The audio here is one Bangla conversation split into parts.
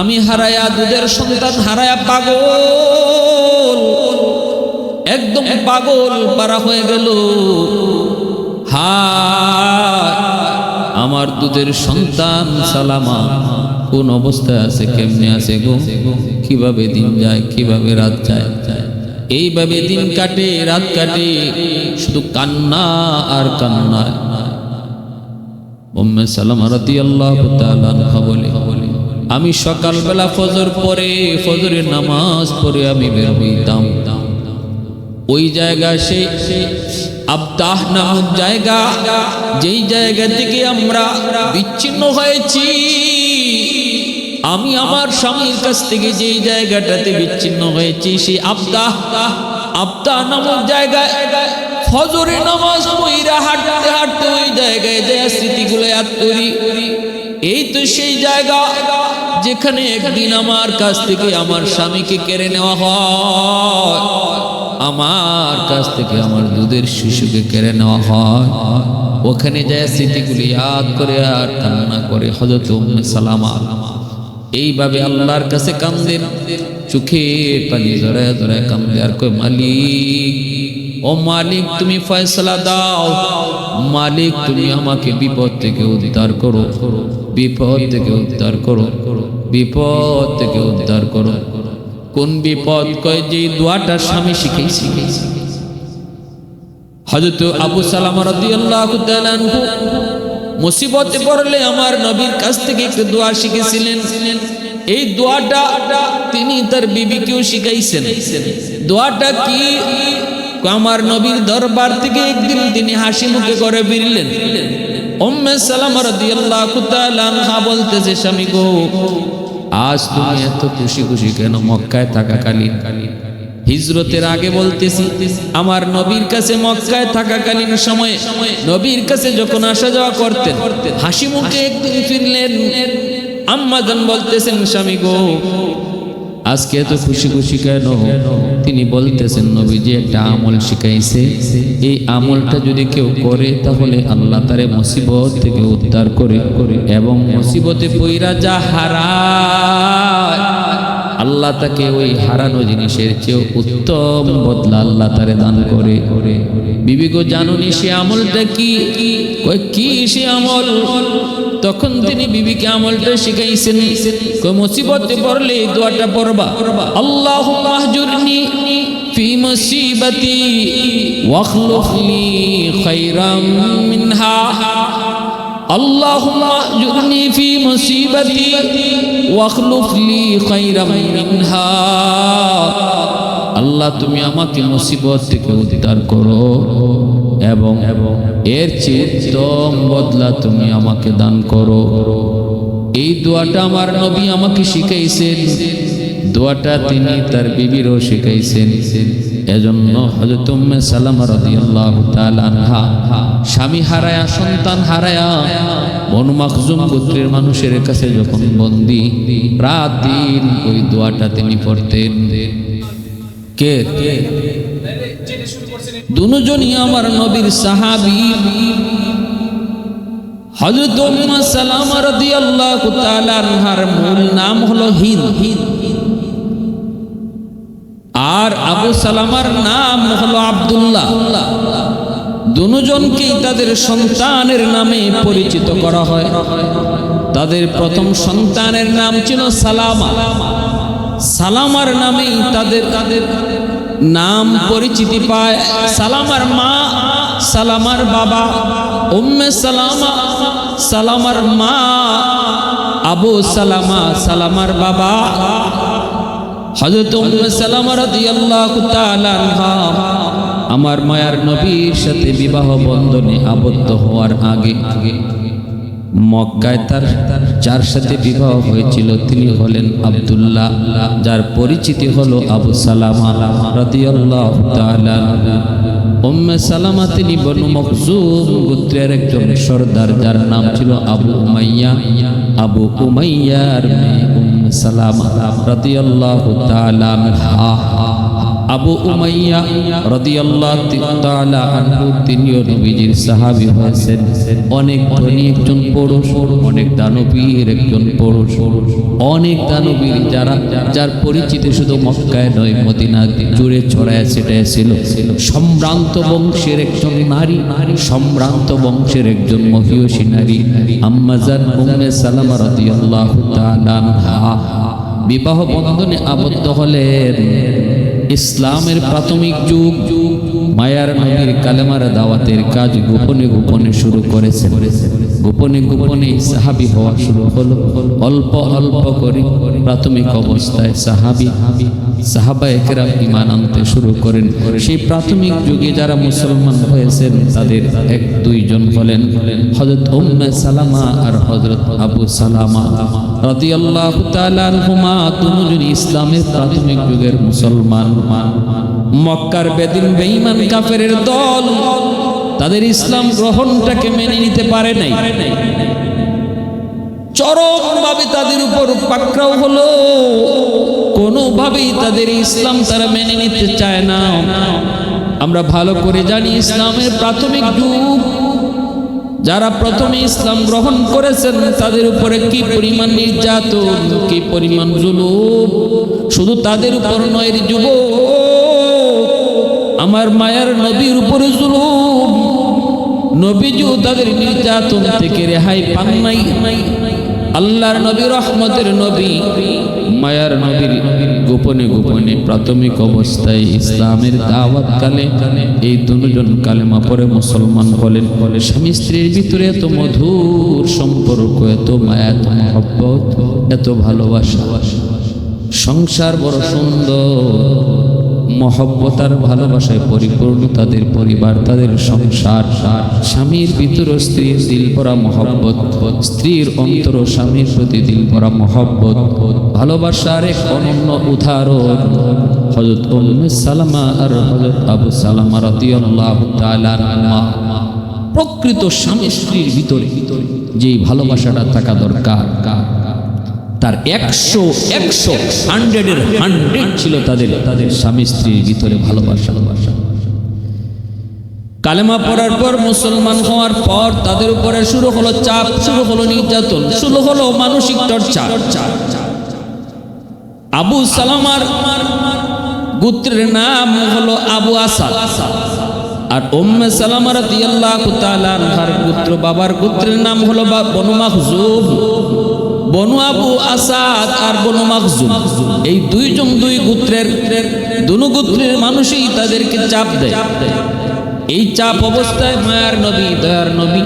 স্বামী হারায়া দুধের সন্তান হারায়া পাগল, একদম পাগল পারা হয়ে গেল। হায় আমার দুধের সন্তান সালামা কোন অবস্থায় আছে, কেমনে আছে গো, কিভাবে দিন যায়, কিভাবে রাত যায়। এইভাবে দিন কাটে রাত কাটে, শুধু কান্না আর কান্না। উম্মে সালামা রাদিয়াল্লাহু তাআলা আনহা বলে, আমি সকালবেলা ফজর পরে, ফজরের নামাজ পড়ে আমি বের হইতাম। ওই জায়গা সে আবতাহ নামক জায়গা, যেই জায়গা থেকে আমরা বিচ্ছিন্ন হয়েছি, আমি আমার স্বামীর কাছ থেকে যেই জায়গাটাতে বিচ্ছিন্ন হয়েছি, সেই আবতাহ নামক জায়গায় ফজরের নামাজ পড়া হাঁটতে হাঁটতে ওই জায়গায় যে স্মৃতিগুলো ইয়াদ করি। এই তো সেই জায়গা যেখানে একদিন আমার কাছ থেকে আমার স্বামীকে কেড়ে নেওয়া হয়, আমার কাছ থেকে আমার দুধের শিশুকে কেড়ে নেওয়া হয়। ওখানে যায় স্মৃতিগুলি ইয়াদ করে আর কান্না করে হযরত উম্মে সালামা এইভাবে আল্লাহর কাছে কান্দেন, চোখের পানি জড়ায় জড়ায় কান্দে আর কয়, মালিক, ও মালিক তুমি ফয়সালা দাও, মালিক তুমি আমাকে বিপদ থেকে উদ্ধার করো, বিপদ থেকে উদ্ধার করো, বিপদ থেকে উদ্ধার করো। কোন বিপদ? কয় যে দোয়াটা স্বামী শিখাইছি। হযরত আবু সালামা রাদিয়াল্লাহু তাআলা আনহু মুসিবতে পড়লে আমার নবীর কাছ থেকে একটু দোয়া শিখেছিলেন। এই দোয়াটা তিনি তার বিবিকেও শিখাইছেন। দোয়াটা কি? আমার নবীর দরবার থেকে একদিন তিনি হাসি মুখে করে ফিরলেন। উম্মে সালামা রাদিয়াল্লাহু তাআলা আনহা বলতেছে, স্বামী গো, আজ তুমি এত খুশি খুশি কেন? মক্কায় থাকাকালীন, হিজরতের আগে বলতেছি, আমার নবীর কাছে মক্কায় থাকাকালীন সময়ে নবীর কাছে যখন আসা যাওয়া করতেন, হাসি মুখে একদিন ফিরলেন। আম্মা জান বলতেছেন, স্বামী গো, আজকে এত খুশি খুশি কেন? তিনি বলতেছেন, নবীজি একটা আমল শিখাইছে, এই আমলটা যদি কেউ করে তাহলে আল্লাহ তারে মুসিবত থেকে উদ্ধার করে, এবং মুসিবতে পইরা যা হারায় আল্লাহ তাকে ওই হারানো জিনিসের চেয়ে উত্তম বদলা আল্লাহ তারে দান করে। বিবি গো, জানুনি সে আমলটা কি? কয় কি সে আমল? তখন তিনি বিবিকে আমলটা শিখাইছেন। কয় মুসিবতে পড়লে এই দোয়াটা পড়বা, আল্লাহুম্মা আহজুরনি ফি মুসিবাতি ওয়াখলুফ লি খায়রাম মিনহা, আল্লাহুম্মা আহজুরনি ফি মুসিবাতি ওয়াখলুফ লি খায়রাম মিনহা। আল্লাহ তুমি আমাকে মুসিবত থেকে উদ্ধার করো এবং এর চেয়ে উত্তম বদলা তুমি আমাকে দান করো। এই দোয়াটা আমার নবী আমাকে শিখাইছেন, দোয়াটা তিনি তার বিবিরও শিখাইছেন। এজন্য হযরত উম্মে সালামা রাদিয়াল্লাহু তাআলা আনহা স্বামী হারায়া, সন্তান হারায়া, বনু মাখজুম গোত্রের মানুষের কাছে যখন বন্দী, রাত দিন ওই দোয়াটা তিনি পড়তেন। কে? দুজনই আমার নবীর সাহাবী। হযরত উম্মে সালামা রাদিয়াল্লাহু তাআলা আনহার মূল নাম হলো হিন্দ, আর আবু সালামার নাম হলো আব্দুল্লাহ। দুজনকেই তাদের সন্তানের নামে পরিচিত করা হয়। তাদের প্রথম সন্তানের নাম ছিল সালামা। সালামার নামেই তাদের নাম পরিচিতি পায়। সালামার মা, সালামার বাবা উম্মে সালামা, সালামার মা আবু সালামা, সালামার বাবা হযরত উম্মে সালামা রাদিয়াল্লাহু তাআলা আনহা আমার মায়ার নবীর সাথে বিবাহ বন্ধনে আবদ্ধ হওয়ার আগে মক্কায় তার যার সাথে বিবাহ হয়েছিল তিনি হলেন আব্দুল্লাহ, যার পরিচিতি হলো আবু সালামা রাদিয়াল্লাহু তাআলা। উম্মে সালামা তিনি বনু মাখজুম গোত্রের একজন সর্দার, যার নাম ছিল আবু উমাইয়া। আবু উমাইয়ার মেয়ে উম্মে সালামা রাদিয়াল্লাহু তাআলা আনহা, আবু উমাইয়া রাদিয়াল্লাহু তাআলা আনহু তিনিও নবীজির সাহাবী হয়েছেন। অনেক ধনী একজন পুরুষ, অনেক দানবীর একজন পুরুষ, অনেক দানবীর যার পরিচিতি শুধু মক্কায় নয় মদিনা জুড়ে ছড়ায় ছিটায় ছিল। সম্ভ্রান্ত বংশের একজন নারী, সম্ভ্রান্ত বংশের একজন মহিয়সী নারী আম্মা জান উম্মে সালামা রাদিয়াল্লাহু তাআলা আনহা বিবাহ বন্ধনে আবদ্ধ হলেন। ইসলামের প্রাথমিক যুগ মায়ার নবীর কালেমার দাওয়াতের কাজ গোপনে গোপনে শুরু করেছেন। গোপনে গোপনে সাহাবী হওয়া শুরু হলো। অল্প অল্প করে প্রাথমিক অবস্থায় সাহাবায়ে কেরাম ঈমান আনতে শুরু করেন। সেই প্রাথমিক যুগে যারা মুসলমান হয়েছেন তাদের এক দুইজন হলেন হযরত উম্মে সালামা আর হযরত আবু সালামা রাদিয়াল্লাহু তাআলা আনহুমা। দুজন ইসলামের প্রাথমিক যুগের মুসলমান। মক্কার বেদিন বেঈমান কাফেরের দল তাদের ইসলাম গ্রহণটাকে মেনে নিতে পারে নাই। চরমভাবে তাদের উপর পাকড়াও হলো। কোনোভাবেই তাদের ইসলাম তারা মেনে নিতে চায় না। আমরা ভালো করে জানি ইসলামের প্রাথমিক যুগ যারা প্রথমে ইসলাম গ্রহণ করেছেন তাদের উপরে কি পরিমাণ নির্যাতন, কি পরিমাণ জুলুম। শুধু তাদের উপর নয় রে যুবক, আমার মায়ার নবীর উপরে জুলুম। নবীজিও তাদের নির্যাতন থেকে রেহাই পান নাই। আল্লাহর নবী রহমতের নবী মায়ার নবীর গোপনে গোপনে প্রাথমিক অবস্থায় ইসলামের দাওয়াত কালে এই দুজন কালেমা পড়ে মুসলমান হলেন। স্বামী স্ত্রীর ভিতরে এত মধুর সম্পর্ক, এত মায়া, এত মহব্বত, এত ভালোবাসা। সংসার বড় সুন্দর, মহব্বতার ভালোবাসায় পরিপূর্ণ তাদের পরিবার, তাদের সংসার। স্বামীর ভিতর স্ত্রীর দিল ভরা মহব্বত, স্ত্রীর অন্তর স্বামীর প্রতি দিল ভরা মহব্বত, ভালোবাসার এক অনন্য উদাহরণ হযরত উম্মে সালামা আর হযরত আবু সালামা রাদিয়াল্লাহু তাআলা আনহুমা। প্রকৃত স্বামী স্ত্রীর ভিতরে যেই ভালোবাসাটা থাকা দরকার তার 100 ছিল তাদের স্বামী স্ত্রীর ভিতরে ভালোবাসা। কালেমা পড়ার পর মুসলমান হওয়ার পর তাদের উপরে শুরু হলো চাপ, শুরু হলো নির্যাতন, শুরু হলো মানসিক টর্চার। আবু সালামার গোত্রের নাম হলো আবু আসাদ, আর উম্মে সালামা রাদিয়াল্লাহু তাআলা আনহার গোত্র বাবার গোত্রের নাম হলো বনু মাখজুম। বনু আবু আসাদ আর বনু মাখজুম এই দুইজন দুই গোত্রের মানুষই তাদেরকে চাপ দেয়। এই চাপ অবস্থায় মায়ার নবী দয়ার নবী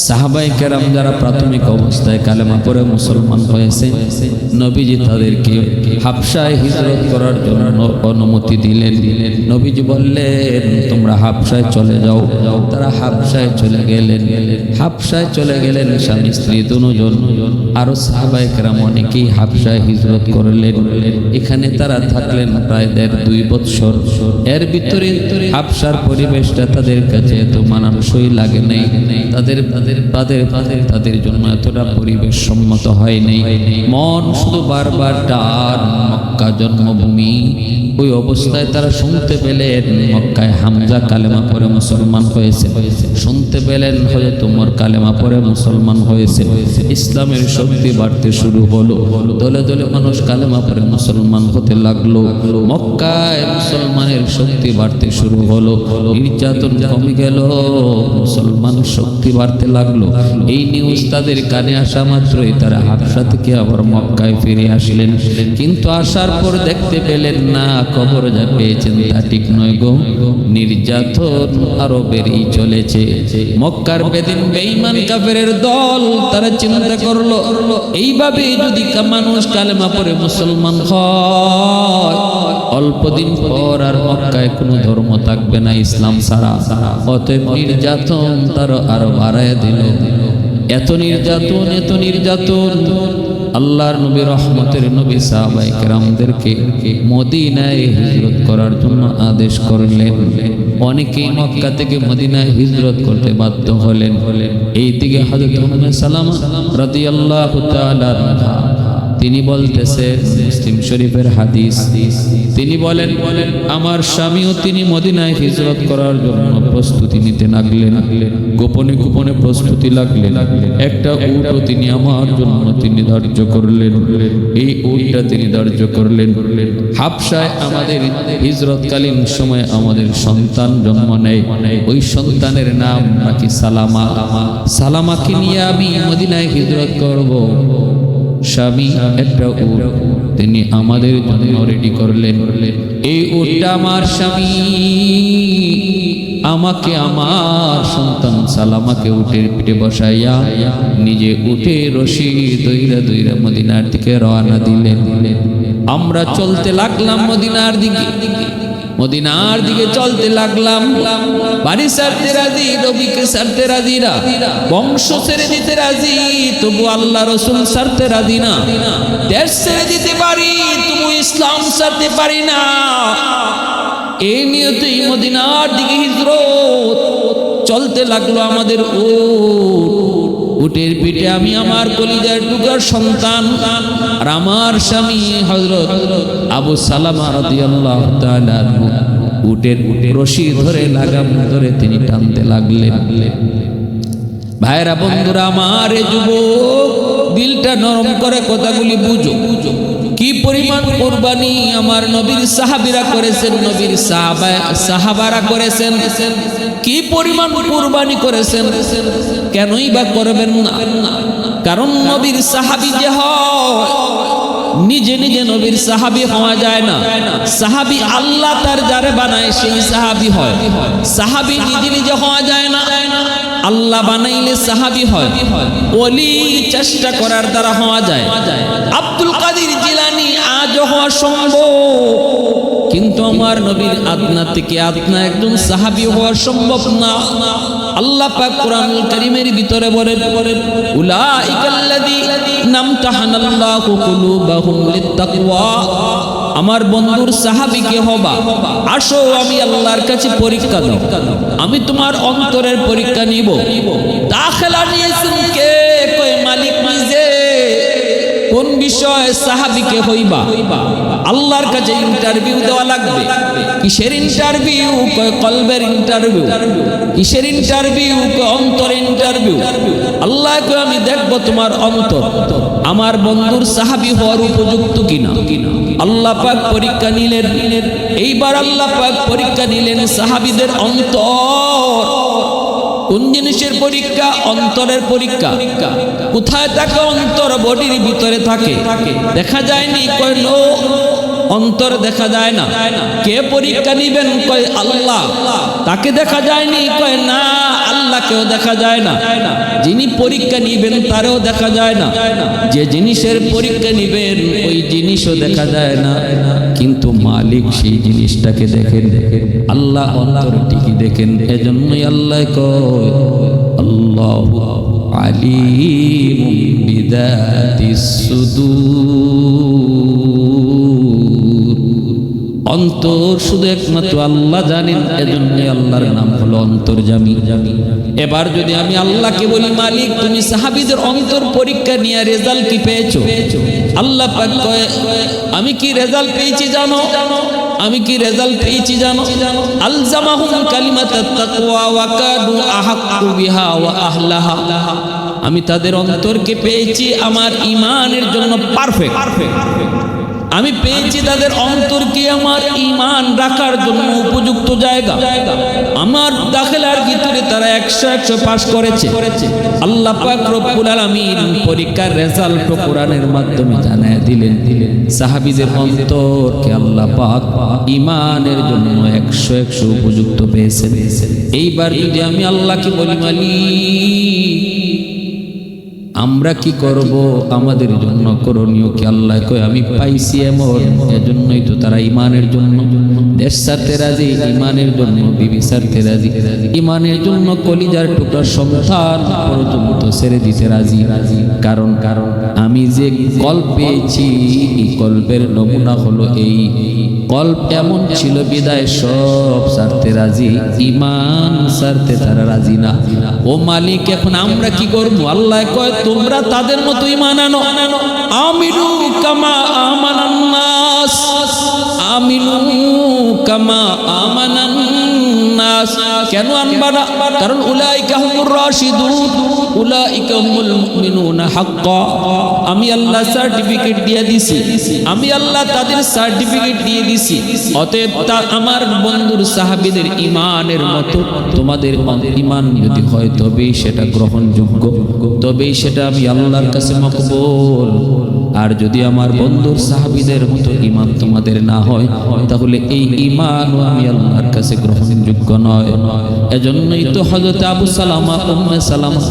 সাহাবায়ে কেরাম যারা প্রাথমিক অবস্থায় কালেমা পড়ে মুসলমান হয়েছে, নবীজি তাদেরকে হাবশায় হিজরত করার জন্য অনুমতি দিলেন। নবীজি বললেন তোমরা হাবশায় চলে যাও। তারা হাবশায় চলে গেলেন। হাবশায় চলে গেলেন স্বামী স্ত্রী দুজন। আরো সাহাবায়ে কেরাম অনেকেই হাবশায় হিজরত করলেন। এখানে তারা থাকলেন প্রায় 1.5-2 বৎসর। এর ভিতরে হাবশার পরিবেশটা তাদের কাছে এত মানানসই লাগে নাই। তাদের জন্য এতটা পরিবেশ সম্মত হয়নি। মন শুধু বারবার টান মক্কা জন্মভূমি। ওই অবস্থায় তারা শুনতে পেলেন মক্কায় হামজা কালেমা পড়ে মুসলমান হয়েছে, শুনতে পেলেন হযরত ওমর কালেমা পড়ে মুসলমান হয়েছে। ইসলামের শক্তি বাড়তে শুরু হলো। দলে দলে মানুষ কালেমা পড়ে মুসলমান হতে লাগলো। মক্কায় মুসলমানের শক্তি বাড়তে শুরু হলো। নির্যাতন কমে গেল, মুসলমান শক্তি বাড়তে লাগলো। এই নিউজ তাদের কানে আসা মাত্রই তারা হাবশা থেকে আবার মক্কায় ফিরে আসলেন। কিন্তু আসার পর দেখতে পেলেন না কবর যা পেয়েছেন তা ঠিক নয় গো, নির্যাতন আরো বেড়েই চলেছে। মক্কার বেদিন বেঈমান কাফেরের দল তারা চিন্তা করলো এইভাবে যদি মানুষ কালেমা পড়ে মুসলমান হয়, অল্প দিন পর আর মক্কায় কোনো ধর্ম থাকবে না ইসলাম ছাড়া। অতএব নির্যাতন তারা আরো বাড়ায় দিল। এত নির্যাতন আল্লাহর নবী রহমতের নবী সাহাবায়ে কেরামদেরকে মদিনায় হিজরত করার জন্য আদেশ করলেন। অনেকেই মক্কা থেকে মদিনায় হিজরত করতে বাধ্য হলেন। এইদিকে হযরত উম্মে সালামা রাদিয়াল্লাহু তাআলা আনহা তিনি বলতেছেন, মুসলিম শরীফের হাদিস, তিনি বলেন আমার স্বামীও তিনি মদিনায় হিজরত করার জন্য প্রস্তুতি নিতে লাগলেন, গোপনে গোপনে প্রস্তুতি লাগলেন। একটা উটও তিনি আমার জন্য তিনি ধার্য করলেন। এই উটটা তিনি ধার্য করলেন। হাবশায় আমাদের হিজরতকালীন সময় আমাদের সন্তান জন্ম নেয়, ওই সন্তানের নাম নাকি সালামা। সালামাকে নিয়ে আমি মদিনায় হিজরত করব। স্বামী একটা উট তিনি আমাদের জন্য রেডি করলেন। এই উটটা আমার স্বামী আমাকে আমার সন্তান সালামাকে উটের পিঠে বসাইয়া নিজে উঠে রশি দইরা দইরা মদিনার দিকে রওনা দিলেন। আমরা চলতে লাগলাম মদিনার দিকে, মদিনার দিকে চলতে লাগলাম। বাড়ি ছাড়তে রাজি, নবীকে ছাড়তে রাজি না, বংশ ছেড়ে দিতে রাজি, তবু আল্লাহ রসুল ছাড়তে রাজি না। দেশ ছেড়ে দিতে পারি, তবু ইসলাম ছাড়তে পারি না। এই নিয়তেই মদিনার দিকে হিজরত চলতে লাগলো আমাদের উটের পিঠে আমি আমার কলিজার টুকরার সন্তান আর আমার স্বামী হযরত আবু সালামা রাদিয়াল্লাহু তাআলা উটের রশি ধরে লাগাম ধরে তিনি টানতে লাগলেন। ভাইরা বন্ধুরা আমার, যুবক দিলটা নরম করে কথাগুলি বুঝো। কি পরিমাণ কুরবানি আমার নবীর সাহাবীরা করেছেন, নবীর সাহাবারা করেছেন, কি পরিমাণ কুরবানি করেছেন। কেনই বা করবেন না? কারণ নবীর সাহাবী যে হয়, নিজে নিজে নবীর সাহাবী হওয়া যায় না। সাহাবী আল্লাহ তার যারে বানায় সেই সাহাবী হয়। সাহাবী নিজে নিজে হওয়া যায় না, আল্লাহ বানাইলে সাহাবী হয়। ওলি চেষ্টা করার দ্বারা হওয়া যায়। আব্দুল কাদের জিলানী আজও হওয়া সম্ভব, কিন্তু আমার নবীর আদনা থেকে আদনা একজন সাহাবী হওয়া সম্ভব না। আল্লাহ পাক কোরআনুল কারীমের ভিতরে বলেন, উলাইকাল্লাযীনা আমতাহানাল্লাহু কুলুবাহুম লিত্তাকওয়া। আমার বন্ধুর সাহাবীকে হবা, আসো আমি আল্লাহর কাছে পরীক্ষা দাও, আমি তোমার অন্তরের পরীক্ষা নিব। দাখিলা নিয়েছেন কে? কয় মালিক নিজে। কোন বিষয়ে সাহাবীকে হইবা? আল্লাহর কাছে ইন্টারভিউ দেওয়া লাগবে। কিসের ইন্টারভিউ? কয় কলবের ইন্টারভিউ। কিসের ইন্টারভিউ? কয় অন্তরের ইন্টারভিউ। আল্লাহ কয় আমি দেখব তোমার অন্তর আমার বন্ধুর সাহাবী হওয়ার উপযুক্ত কিনা। আল্লাহ পাক পরীক্ষা নিলেন। এইবার আল্লাহ পাক পরীক্ষা নিলেন সাহাবীদের অন্তর। কোন জিনিসের পরীক্ষা? অন্তরের পরীক্ষা। কোথায় থাকে অন্তর? বডির ভিতরে থাকে, দেখা যায়নি। কয় নো, অন্তর দেখা যায় না। কে পরীক্ষা নিবেন? কয় আল্লাহ। তাকে দেখা যায়নি? কয় না, আল্লাহকেও দেখা যায় না। যিনি পরীক্ষা নিবেন তারও দেখা যায় না। যে জিনিসের পরীক্ষা নিবেন ওই জিনিসও দেখা যায় না, কিন্তু মালিক সেই জিনিসটাকে দেখেন। আল্লাহ অন্তরটিকে দেখেন। এজন্যই আল্লাহ কয় আল্লাহু আলিমুম বিযাতিস সুদূর। অন্তর শুধু একমাত্র আল্লাহ জানেন, এজন্য আল্লাহর নাম হলো অন্তর্যামী। এবার যদি আমি আল্লাহকে বলি, মালিক তুমি সাহাবীদের অন্তর পরীক্ষা নিয়ে রেজাল্ট কি পেয়েছো? আল্লাহ পাক কয় আমি কি রেজাল্ট পেয়েছি জানো? আমি কি রেজাল্ট পেয়েছি জানো? আলজামাহুম কালিমাতাত তাকওয়া ওয়া কাদু আহাক্কু বিহা ওয়া আহলাহা। আমি তাদের অন্তরকে পেয়েছি আমার ঈমানের জন্য পারফেক্ট। আমি পেয়েছি তাদের অন্তরকে আমার ঈমান রাখার জন্য উপযুক্ত জায়গা। আমার দাখিলার ভিতরে তারা 100 পাস করেছে। আল্লাহ পাক রব্বুল আলামিন পরীক্ষার রেজাল্ট কোরআনের মাধ্যমে জানায় দিলেন। সাহাবীদের অন্তরকে আল্লাহ পাক ঈমানের জন্য 100 উপযুক্ত পেয়েছে। এইবার যদি আমি আল্লাহকে বলি, মালিক আমরা কি করব? আমাদের জন্য করণীয় কি? আল্লাহ কয় আমি পাইছি এমন। এজন্যই তো তারা ঈমানের জন্য দেশ ছাড়তে রাজি, ঈমানের জন্য বিবি ছাড়তে রাজি, ঈমানের জন্য কলিজার টুকরা সন্তান পর্যন্ত ছেড়ে দিতে রাজি। কারণ আমি যে কল্প পেয়েছি এই কল্পের নমুনা হলো এই কল্প এমন ছিল বিদায় সব ছাড়তে রাজি, ঈমান ছাড়তে তারা রাজি না। ও মালিক, এখন আমরা কি করব? আল্লাহ কয় তোমরা তাদের মতো ঈমান আনো, আমিনু কামা আমানান নাস, আমিনু কামা আমানান নাস। কেন আনবা না? কারণ উলাইকা হুমুর রাশিদুন, উলাইকা হুমুল মুমিনুনা হাক্কা। আমি আল্লাহ সার্টিফিকেট দিয়ে দিছি, আমি আল্লাহ তাদের সার্টিফিকেট দিয়ে দিছি। অতএব আমার বন্ধুর সাহাবীদের ঈমানের মতো তোমাদের ঈমান যদি হয় তবেই সেটা গ্রহণযোগ্য, তবেই সেটা আমি আল্লাহর কাছে মকবুল। আর যদি আমার বন্ধুর সাহাবীদের মতো ঈমান তোমাদের না হয় তাহলে এই ঈমানও আমি আল্লাহর কাছে গ্রহণযোগ্য নয়। এজন্যই তো হযরত আবু সালামা উম্মে সালামা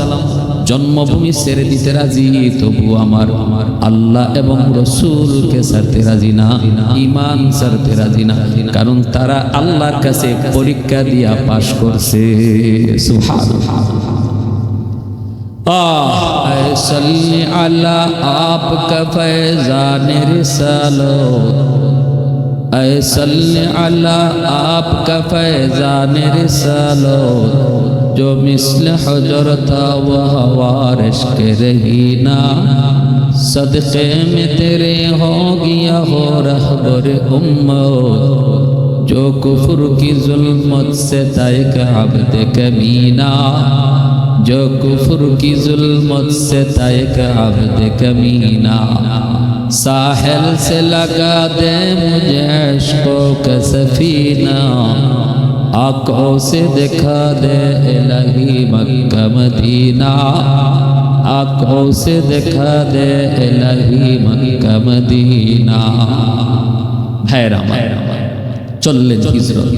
জন্মভূমি ছেড়ে দিতে রাজি, তবু আমার আল্লাহ এবং রাসূলকে ছাড়তে রাজি না, ঈমান ছাড়তে রাজি না। কারণ তারা আল্লাহর কাছে পরীক্ষা দিয়া পাশ করছে। সুবহানাল্লাহ। सल्ली अला आपका फैज़ान रिसालत, सल्ली अला आपका फैज़ान रिसालत, जो मिस्ल हजर था वह वारिश के रहीना, सदक़े में तेरे हो गया हो रहबर उम्मत, जो कुफ्र की जुल्मत से था एक अब्द कमीना, जो कुफ्र की जुल्मत से था एक अब्द कमीना, साहिल से लगा दे मुझे इश्क़ों का सफीना, आँखों से दिखा दे इलाही मक्का मदीना, आँखों से दिखा दे इलाही मक्का मदीना। ভাইরা আমার চললেন হিজরত,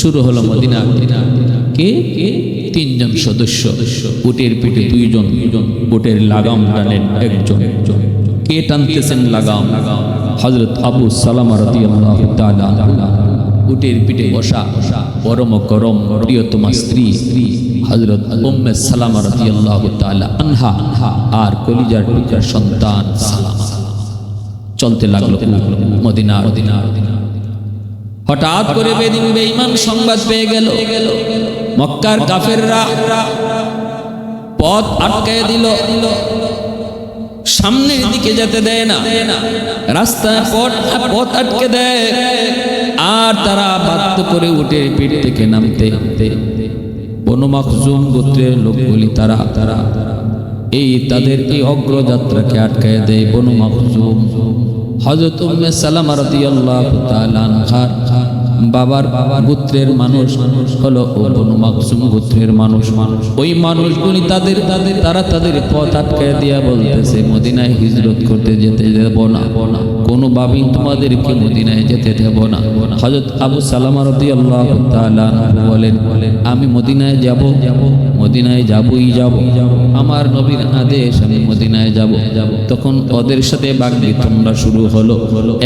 শুরু হলো মদিনা। কে? তিনজন সদস্য, উটের পিঠে দুইজন, উটের লাগাম টানেন একজন। কে টানতেছেন লাগাম? হযরত আবু সালামা রাদিয়াল্লাহু তাআলা উটের পিঠে বসা পরম করম প্রিয়তমা স্ত্রী হযরত উম্মে সালামা রাদিয়াল্লাহু তাআলা আনহা আর কলিজার টুকরা সন্তান সালামা চলতে লাগলো মদিনা। হঠাৎ করে বেঈমান সংবাদ পেয়ে গেল, মক্কার কাফেররা পথ আটকায় দিল, সামনের দিকে যেতে দেয় না, রাস্তায় পথ আটকে দেয়। আর তারা বাধ্য করে উটের পিঠ থেকে নামতে। বনু মাখজুম গোত্রের লোকগুলি তারা এই তাদের এই অগ্রযাত্রাকে আটকায় দেয়। বনু মাখজুম হযরত উম্মে সালামা রাদিয়াল্লাহু তাআলা আনহার বাবার গোত্রের মানুষ হলো বনু মাখজুম গোত্রের মানুষ। ওই মানুষগুলি তারা তাদের পথ আটকায় দিয়া বলতেছে মদিনায় হিজরত করতে যেতে দেব না, কোনোভাবেই তোমাদেরকে মদিনায় যেতে দেব না। হযরত আবু সালামা রাদিয়াল্লাহু তাআলা বলেন আমি মদিনায় যাব, মদিনায় যাবই যাব, আমার নবীর আদেশ, আমি মদিনায় যাব। তখন ওদের সাথে বাকবিতণ্ডা শুরু হলো।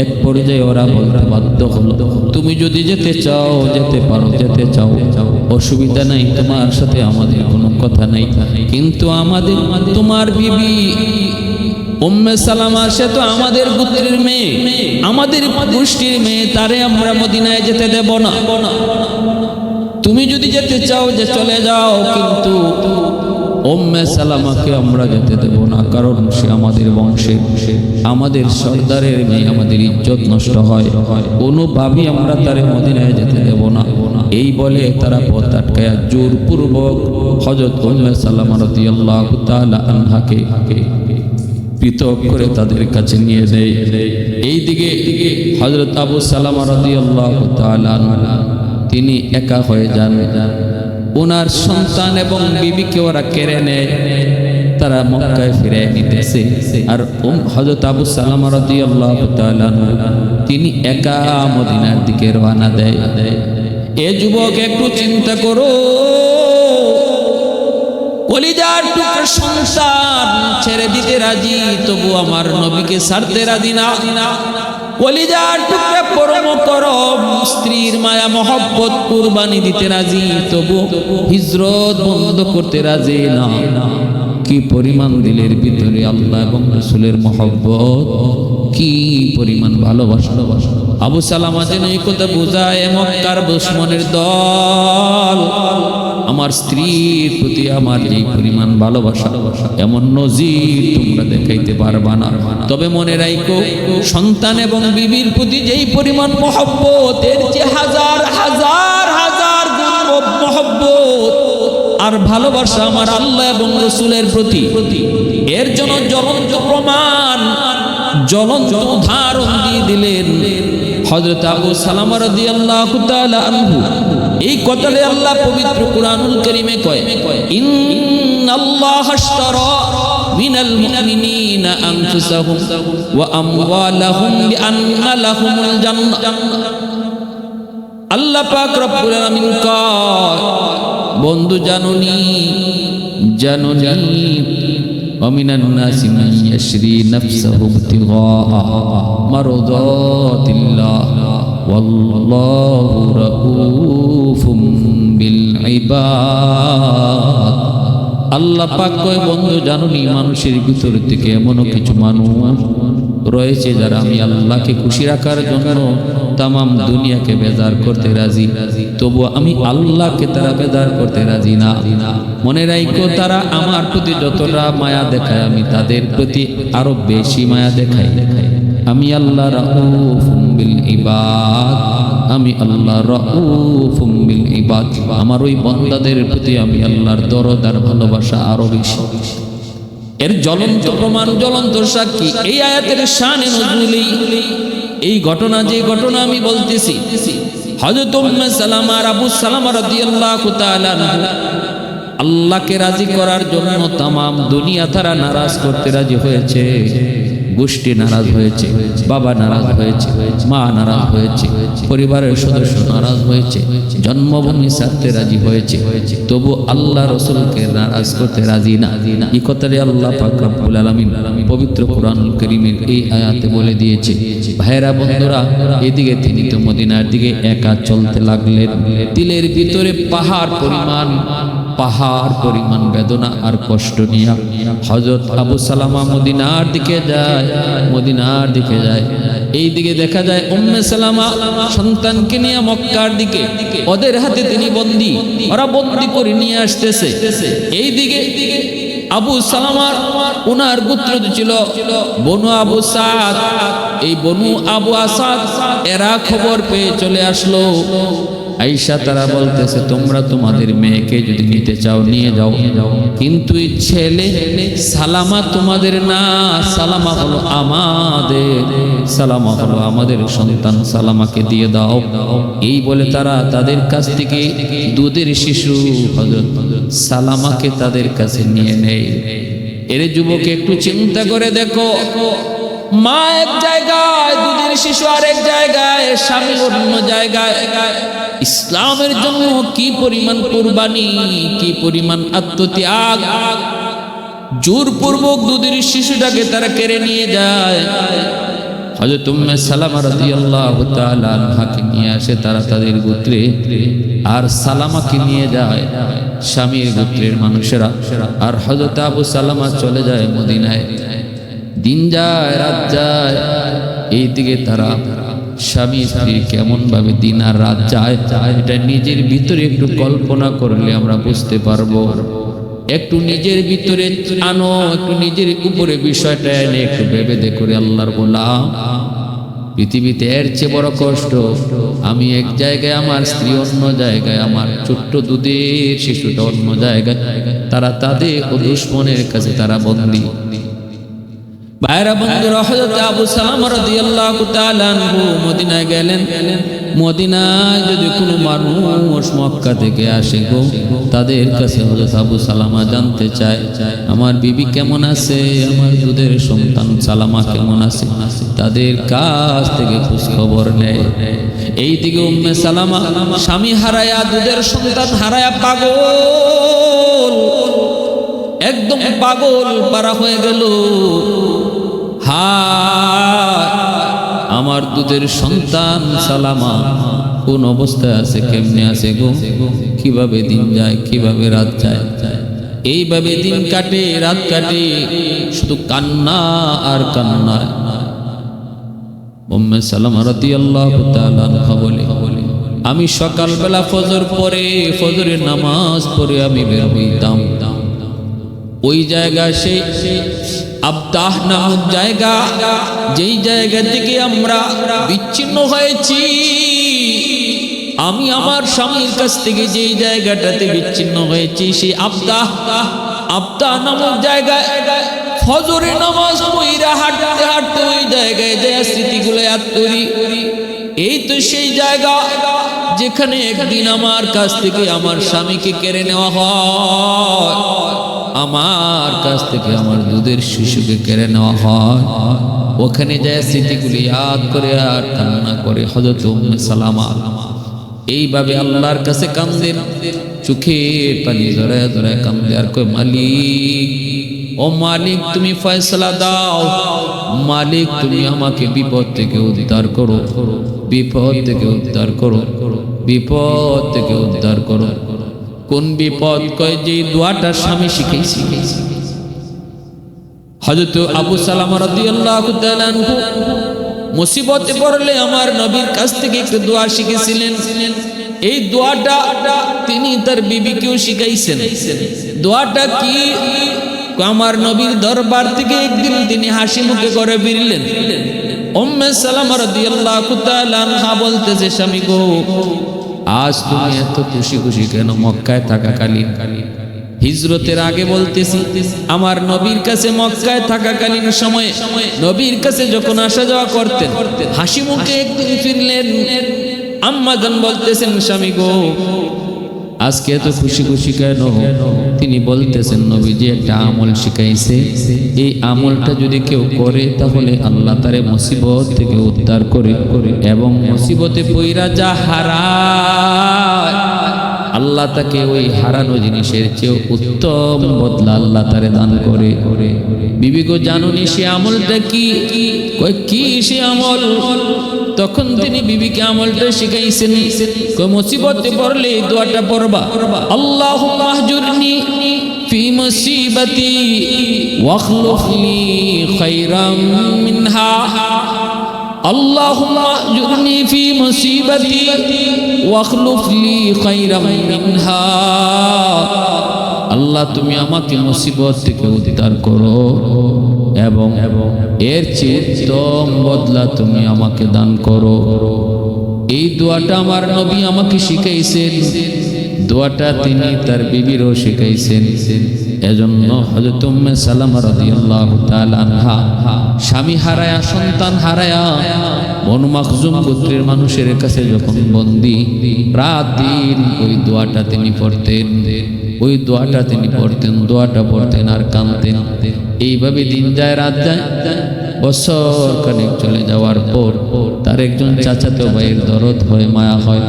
এক পর্যায়ে ওরা বলতে বাধ্য হলো তুমি যদি যেতে চাও যেতে পারো, যেতে চাও অসুবিধা নাই, তোমার সাথে আমাদের কোনো কথা নাই, কিন্তু আমাদের তোমার বিবি উম্মে সালামা সে তো আমাদের গোত্রের মেয়ে, আমাদের গোষ্ঠীর মেয়ে, তারে আমরা মদিনায় যেতে দেব না। তুমি যদি যেতে চাও যে চলে যাও, কিন্তু উম্মে সালামাকে আমরা যেতে দেব না, কারণ সে আমাদের বংশের, আমাদের সর্দারের মেয়ে, আমাদের ইজ্জত নষ্ট হয়, কোনোভাবেই আমরা তারে মদিনায় যেতে দেব না। এই বলে তারা পথ আটকায়া জোরপূর্বক হযরত উম্মে সালামা রাদিয়াল্লাহু তাআলা আনহাকে পৃথক করে তাদের কাছে নিয়ে দেয়। এইদিকে হযরত আবু সালামা রাদিয়াল্লাহু তাআলা তিনি একা হয়ে যান। ওনার সন্তান এবং বিবিকে ওরা কেড়ে নেয়, তারা মক্কায় ফিরে নিতেছে। আর হযরত আবু সালামা রাদিয়াল্লাহু তাআলা তিনি একা মদিনার দিকে রওনা দেয়। এ যুবক একটু চিন্তা করো, কলিজার টুকরা সন্তান ছেড়ে দিতে রাজি, তবু আমার নবীকে ছাড়তে রাজি না। কলিজার টুকরা পরম করম স্ত্রীর মায়া মহব্বত কুরবানি দিতে রাজি, তবু হিজরত বন্ধ করতে রাজি না। কি পরিমাণ দিলের ভিতরে আল্লাহ এবং রাসূলের মহব্বত, কি পরিমাণ ভালোবাসা। আবু সালামা যেন এই কথা বোঝায়, মক্কার দুশমনের দল আমার স্ত্রীর প্রতি আমার যে পরিমাণ ভালোবাসা, এমন নজির তোমরা দেখাইতে পারবা না। তবে মনে রাখো, সন্তান এবং বিবির প্রতি যেই পরিমাণ মহব্বত, এর যে হাজার হাজার হাজার গুণ মহব্বত আর ভালোবাসা আমার আল্লাহ এবং রাসূলের প্রতি। এর জন্য জ্বলন্ত প্রমাণ, জ্বলন্ত উদাহরণ দিয়ে দিলেন হযরত আবু সালামা রাদিয়াল্লাহু তাআলা আনহু। এই কথালে আল্লাহ পবিত্র কুরআনুল কারীমে কয়, ইন্নাল্লাহা আশতারা মিনাল মুমিনিনা আনফুসাহুম ওয়া আমওয়ালাহুম বিআন্না লাহুমুল জান্নাহ। আল্লাহ পাক রব্বুল আলামিন কয়, বন্ধু জানুনি ওমিনান নাসি মান ইয়াশরি নাফসাহু ইবতিগা মারদাতিল্লাহ ওয়াল্লাহু রাউফুম বিল ইবাদ। আল্লাহ পাক কয়, বন্ধু জানুনি মানুষের ভিতর থেকে এমন কিছু মানুষ রয়েছে যারা আমি আল্লাহকে খুশি রাখার জন্য তামাম দুনিয়াকে বেজার করতে রাজি, তবু আমি আল্লাহকে তারা বেজার করতে রাজি না। মনে রাখো, তারা আমার প্রতি যতটা মায়া দেখায়, আমি তাদের প্রতি আরো বেশি মায়া দেখাই। আমি আল্লাহ রাউফুম বিল ইবাদ, আমি আল্লাহ রাউফুম বিল ইবাদ। আমার ওই বান্দাদের প্রতি আমি আল্লাহর দরদ আর ভালোবাসা আরো বেশি। এর জ্বলন্ত প্রমাণ, জ্বলন্ত সাক্ষী এই আয়াতের শানে নজুলি। এই ঘটনা, যে ঘটনা আমি বলতেছি, হযরত উম্মে সালামা আর আবু সালামা রাদিয়াল্লাহু তাআলা আল্লাহকে রাজি করার জন্য তামাম দুনিয়া তারা নারাজ করতে রাজি হয়েছে। গোষ্ঠী নারাজ হয়েছে, বাবা নারাজ হয়েছে, মা নারাজ হয়েছে, পরিবারের সদস্য নারাজ হয়েছে, জন্মভূমি ছাড়তে রাজি হয়েছে, তবু আল্লাহ রাসূলকে নারাজ করতে রাজি না। এই কথাটি আল্লাহ পাক রব্বুল আলামিন পবিত্র কোরআনুল কারীমের এই আয়াতে বলে দিয়েছে। ভাইরা বন্ধুরা, এদিকে তিনি তো মদিনার দিকে একা চলতে লাগলেন। দিলের ভিতরে পাহাড় পরিমাণ বেদনা আর কষ্ট নিয়ে হযরত আবু সালামা মদিনার দিকে যায়। এই দিকে দেখা যায় উম্মে সালামা সন্তানকে নিয়ে মক্কার দিকে, ওদের হাতে তিনি বন্দী, ওরা বন্দী করে নিয়ে আসতেছে। এই দিকে আবু সালামার ওনার গোত্র ছিল বনু আবু সাদ। এই বনু আবু আসাদ এরা খবর পেয়ে চলে আসলো। আয়েশা তারা বলতেছে, তোমরা তোমাদের মেয়েকে যদি নিতে চাও নিয়ে যাও, কিন্তু এই ছেলে সালামা তোমাদের না, সালামা হলো আমাদের সন্তান, সালামাকে দিয়ে দাও। এই বলে তারা তাদের কাছ থেকে দুধের শিশু হযরত সালামাকে তাদের কাছে নিয়ে নেয়। এর যুবক একটু চিন্তা করে দেখো, মা এক জায়গায়, দুধের শিশু আরেক জায়গায়, স্বামী অন্য জায়গায়। ইসলামের জন্য কি পরিমাণ কুরবানি, কি পরিমাণ আত্মত্যাগ। জোরপূর্বক দুধের শিশুটাকে তারা কেড়ে নিয়ে যায়। হযরত উম্মে সালামা রাদিয়াল্লাহু তাআলা আনহাকে নিয়ে আসে তারা তাদের গোত্রে, আর সালামাকে নিয়ে যায় স্বামীর গোত্রের মানুষেরা। আর হযরত আবু সালামা চলে যায় মদিনায়। দিন যায়, রাত যায়, এইদিকে তারা স্বামী স্ত্রী কেমন ভাবে দিন আর রাত যায়, এটা নিজের ভিতরে একটু কল্পনা করলে আমরা বুঝতে পারবো। একটু নিজের ভিতরে আনো, একটু নিজের উপরে বিষয়টা এনে একটু ভেবে দেখো রে আল্লাহর গোলাম, পৃথিবীতে এর চেয়ে বড় কষ্ট। আমি এক জায়গায়, আমার স্ত্রী অন্য জায়গায়, আমার ছোট্ট দুধের শিশুটা অন্য জায়গায়, তারা তাদের দুশমনের কাছে তারা বন্দী। ভাইরা বন্ধুরা, হযরত আবু সালামা রাদিয়াল্লাহু তাআলা আনহু মদিনায় গেলেন। মদিনায় যদি কোনো মানুষ মক্কা থেকে আসে গো, তাদের কাছে হযরত আবু সালামা জানতে চায় আমার বিবি কেমন আছে, আমার দুধের সন্তান সালামা কেমন আছে, তাদের কাছ থেকে খোঁজ খবর নেয়। এইদিকে উম্মে সালামা স্বামী হারায়া, দুধের সন্তান হারায়া পাগল, একদম পাগল পারা হয়ে গেল। আমার দুধের সন্তান সালামা কোন অবস্থায় আছে, কেমনে আছে গো, কিভাবে দিন যায়, কিভাবে রাত যায়। এইভাবে দিন কাটে, রাত কাটে, শুধু কান্না আর কান্না। উম্মে সালামা রাদিয়াল্লাহু তাআলা আনহা বলে, আমি সকালবেলা ফজর পরে, ফজরের নামাজ পড়ে আমি বের হইতাম। ওই জায়গা সে আবতাহ নামক জায়গা, যেই জায়গা থেকে আমরা বিচ্ছিন্ন হয়েছি, আমি আমার স্বামীর কাছ থেকে যেই জায়গাটাতে বিচ্ছিন্ন হয়েছি, সেই আবতাহ নামক জায়গায় ফজরের নামাজ পড়া হাঁটতে হাঁটতে ওই জায়গায় যে স্মৃতিগুলো ইয়াদ করি। এই তো সেই জায়গা যেখানে একদিন আমার কাছ থেকে আমার স্বামীকে কেড়ে নেওয়া হয়, আমার কাছ থেকে আমার দুধের শিশুকে কেড়ে নেওয়া হয়। ওখানে যায় স্মৃতিগুলি ইয়াদ করে আর কান্না করে হযরত উম্মে সালামা এইভাবে আল্লাহর কাছে কান্দেন, চোখের পানি জড়ায় জড়ায় কান্দে আর কয়, মালিক, ও মালিক তুমি ফয়সালা দাও, মালিক তুমি আমাকে বিপদ থেকে উদ্ধার করো, বিপদ থেকে উদ্ধার করো, বিপদ থেকে উদ্ধার করো। কোন বিপদ? কয় যে দোয়াটা স্বামী শিখাইছি। হযরত আবু সালামা রাদিয়াল্লাহু তাআলা আনহু মুসিবতে পড়লে আমার নবীর কাছ থেকে একটু দোয়া শিখেছিলেন। এই দোয়াটা তিনি তার বিবিকেও শিখাইছেন। দোয়াটা কি? আমার নবীর দরবার থেকে একদিন তিনি হাসি মুখে করে ফিরলেন। উম্মে সালামা রাদিয়াল্লাহু তাআলা আনহা বলতেছে, স্বামী গো, আজ তুমি এত খুশি খুশি কেন? মক্কায় থাকাকালীন, হিজরতের আগে বলতেছি, আমার নবীর কাছে মক্কায় থাকাকালীন সময়ে নবীর কাছে যখন আসা যাওয়া করতেন, হাসি মুখে একদিন ফিরলেন। আম্মা জান বলতেছেন, স্বামী গো, আজকে এত খুশি খুশি কেন? তিনি বলতেছেন, নবীজি একটা আমল শিখাইছে, এই আমলটা যদি কেউ করে তাহলে আল্লাহ তারে মুসিবত থেকে উদ্ধার করে, এবং মুসিবতে পইরা যা হারায় আল্লাহ তাকে ওই হারানো জিনিসের চেয়ে উত্তম বদলা আল্লাহ তারে দান করে। বিবি গো, জানুনি সে আমলটা কি? কয় কি সে আমল? তখন তিনি বিবিকে আমলটা শিখাইছেন। কয় মুসিবতে পড়লে এই দোয়াটা পড়বা, আল্লাহুম্মা আহজুরনি ফি মুসিবাতি ওয়াখলুফ লি খায়রাম মিনহা, আল্লাহুম্মা আহজুরনি ফি মুসিবাতি ওয়াখলুফ লি খায়রাম মিনহা। আল্লাহ তুমি আমাকে মুসিবত থেকে উদ্ধার করো এবং এর চেয়ে উত্তম বদলা তুমি আমাকে দান করো। এই দোয়াটা আমার নবী আমাকে শিখাইছেন, দোয়াটা তিনি তার বিবিরও শিখাইছেন। এজন্য হযরত উম্মে সালামা রাদিয়াল্লাহু তাআলা আনহা স্বামী হারায়া, সন্তান হারায়া, বনু মাখজুম গোত্রের মানুষের কাছে যখন বন্দী, রাত দিন ওই দোয়াটা তিনি পড়তেন, ওই দোয়াটা তিনি পড়তেন, দোয়াটা পড়তেন আর কাঁদতেন। এইভাবে দিন যায়, রাত যায়, বছর খানেক চলে যাওয়ার পর তার একজন চাচাতো ভাইয়ের দরদ হয়, মায়া হয়।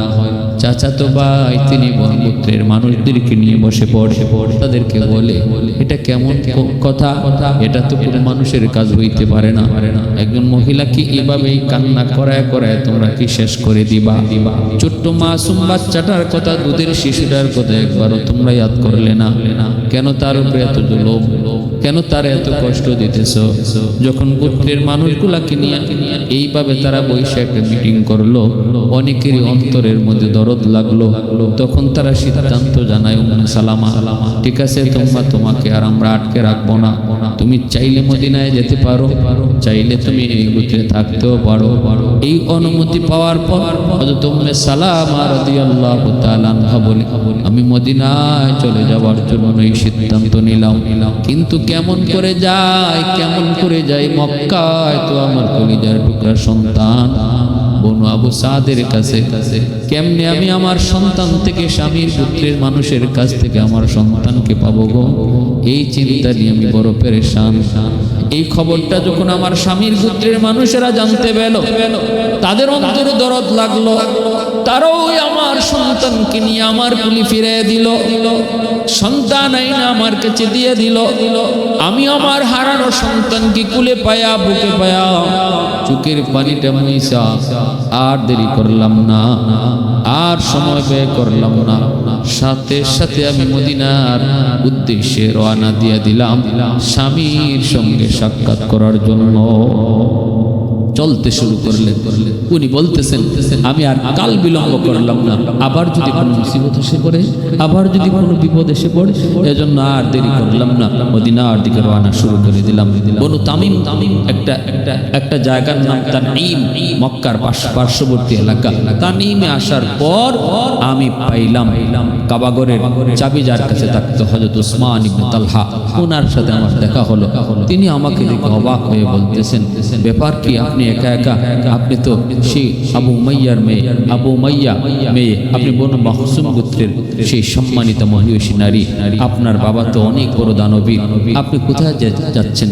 চাচাতো ভাই তিনি বনগোত্রের মানুষদেরকে নিয়ে বসে পড়ে, তাদেরকে বলে, এটা কেমন কথা? এটা তো কোনো মানুষের কাজ হইতে পারে না। একজন মহিলাকে এভাবেই কান্না করায় করায় তোমরা কি শেষ করে দিবা? ছোট্ট মাসুম বাচ্চাটার কথা, দুধের শিশুটার কথা একবারও তোমরা ইয়াদ করলে না? কেন তার উপরে এত জুলুম? কেন তার এত কষ্ট দিতেছ? যখন গোত্রের মানুষগুলাকে নিয়ে এইভাবে তারা বসে একটা মিটিং করলো, অনেকেরই অন্তরের মধ্যে দরদ লাগলো। তখন তারা সিদ্ধান্ত জানায়, উম্মে সালামা, ঠিক আছে, তোমাকে আর আমরা আটকে রাখবো না। তুমি চাইলে মদিনায় যেতে পারো, চাইলে তুমি এই গোত্রে থাকতেও পারো। এই অনুমতি পাওয়ার পর হযরত উম্মে সালামা রাদিয়াল্লাহু তাআলা আনহা বলে, আমি মদিনায় চলে যাওয়ার জন্য এই সিদ্ধান্ত নিলাম। কিন্তু কেমন করে যাই মক্কায় তো আমার কলিজার টুকরা সন্তান বনু আবু সাদের কাছে, কেমনে আমি আমার সন্তান থেকে, স্বামীর পুত্রের মানুষের কাছ থেকে আমার সন্তানকে পাবো গো? এই চিন্তা নিয়ে আমি বড় পেরেশান। এই খবরটা যখন আমার স্বামীর পুত্রের মানুষেরা জানতে পেল, তাদের অন্তরে দরদ লাগলো। তারাও আমার সন্তানকে নিয়ে আমার কুলি ফিরে দিল, সন্তান আইনা আমার কাছে দিয়ে দিল। আমি আমার হারানো সন্তানকে কুলে পায়া, বুকে পায়া, চোখের পানিটা মুইসা আর দেরি করলাম না, আর সময় ব্যয় করলাম না, সাথে সাথে আমি মদিনার উদ্দেশ্যে রওনা দিয়ে দিলাম স্বামীর সঙ্গে সাক্ষাৎ করার জন্য। চলতে শুরু করলেন। উনি বলতেছেন আমি আর কাল বিলম্ব করলাম না, আবার যদি কোনো মুসিবত এসে পড়ে, আবার যদি কোনো বিপদ এসে পড়ে, এজন্য আর দেরি করলাম না, মদিনার দিকে রওনা শুরু করে দিলাম। বনু তামিম একটা জায়গার নাম তানঈম, মক্কার পার্শ্ববর্তী এলাকা। তানঈমে আসার পর আমি পাইলাম কাবাগরের চাবি যার কাছে থাকতো হযরত উসমান ইবনে তালহা, ওনার সাথে আমার দেখা হলো। তিনি আমাকে দেখে অবাক হয়ে বলতেছেন ব্যাপার কি, আপনি একা একা, আপনি তো সেই আবু উমাইয়ার মেয়ে, আবু উমাইয়া মেয়ে, আপনি বনু মাখজুম গোত্রের সেই সম্মানিত মহিষী নারী, আপনার বাবা তো অনেক বড় দানবীর, আপনি কোথায় যাচ্ছেন?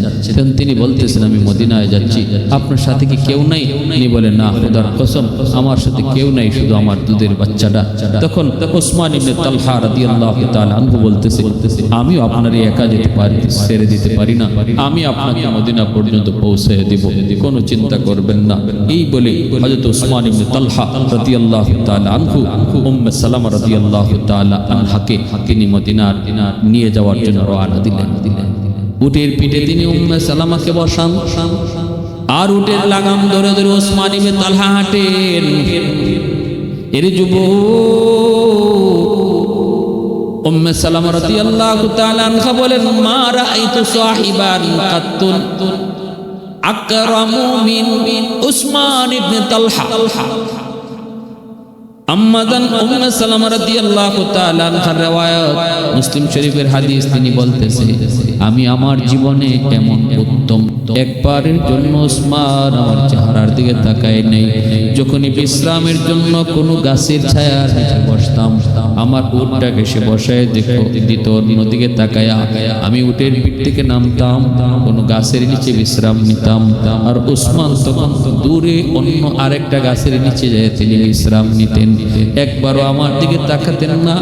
তিনি বলতেছেন আমি মদিনায় যাচ্ছি, আপনার সাথে কি কেউ নাই? তিনি বলেন না, খোদার কসম আমার সাথে কেউ নাই, শুধু আমার দুধের বাচ্চাটা। তখন উসমান ইবনে তালহা রাদিয়াল্লাহু তাআলা আনহু বলতেছে আমিও আপনারই একা যেতে পারি, ছেড়ে দিতে পারি না, আমি আপনাকে মদিনা পর্যন্ত পৌঁছে দিব, কোনো চিন্তা করবেন না। এই বলে হযরত উসমান ইবনে তালহা রাদিয়াল্লাহু তাআলা আনহু উম্মে সালামা রাদিয়াল্লাহু তাআলা আনহাকে তিনি মদিনার নিয়ে যাওয়ার জন্য রওনা দিলেন। উটের পিঠে তিনি উম্মে সালামাকে বসান, আর উটের লাগাম ধরে ধরে উসমান ইবনে তালহা হাঁটেন। এর যুবক উম্মে সালামা রাদিয়াল্লাহু তাআলা আনহা বলেন মা রাআইতু সাহিবান কাত্তুন আকরামু মিন উসমান ইবনে তালহা। আম্মাজান উম্মে সালামা রাদিয়াল্লাহু তাআলা আনহার riwayat, মুসলিম শরীফের হাদিস, তিনি বলতেছে আমি আমার জীবনে এমন উত্তম একবারের জন্য উসমান আমার চেহারার দিকে তাকাই নাই। যখনই বিশ্রামের জন্য কোনো গাছের ছায়ার নিচে বসতাম, আমার উটটাকে সে বসায় দিত, অন্যদিকে তাকায়া আমি উটের পিঠ থেকে নামতাম, কোনো গাছের নিচে বিশ্রাম নিতাম, আর উসমান তখন দূরে অন্য আরেকটা গাছের নিচে যায় তিনি বিশ্রাম নিতেন। একবারও আমার দিকে তাকাতেন না,